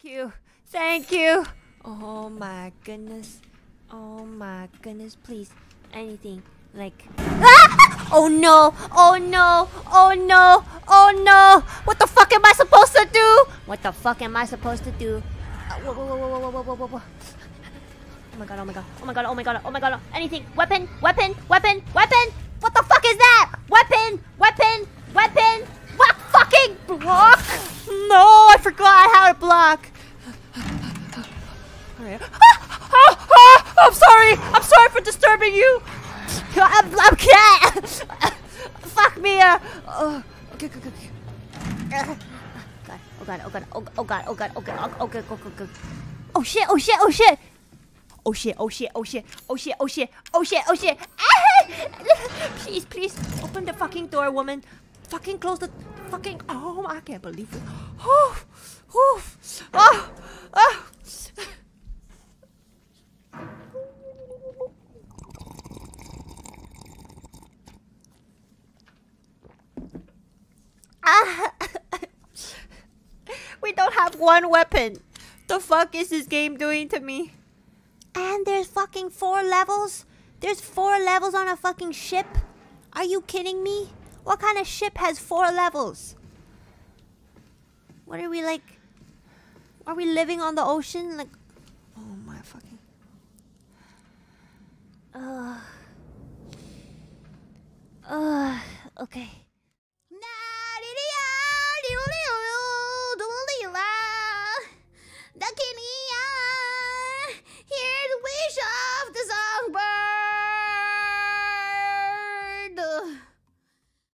you. Thank you. Oh my goodness. Oh my goodness. Please. Anything. Like... Ah! Oh no. Oh no. Oh no. Oh no. What the fuck am I supposed to do? What the fuck am I supposed to do? Whoa, whoa, whoa, whoa, whoa, whoa, whoa, whoa. Oh my god, oh my god, oh my god, oh my god, oh my god. Anything. Weapon, weapon, weapon, weapon. What the fuck is that? Weapon, weapon, weapon. What fucking block? No, I forgot how to block. Alright. I'm sorry. I'm sorry for disturbing you. I'm cat. Fuck me. Okay, okay, okay. Oh god, oh god, oh god, oh god, oh god, oh god, oh god, oh god. Oh shit, oh shit, oh shit. Oh shit, oh shit, oh shit, oh shit, oh shit, oh shit, oh shit. Please, please, open the fucking door, woman. Fucking close the fucking... Oh, I can't believe it. Oh, oh, oh, oh. We don't have one weapon. The fuck is this game doing to me? And there's fucking 4 levels? There's 4 levels on a fucking ship? Are you kidding me? What kind of ship has 4 levels? What are we like? Are we living on the ocean? Like, oh my fucking... okay.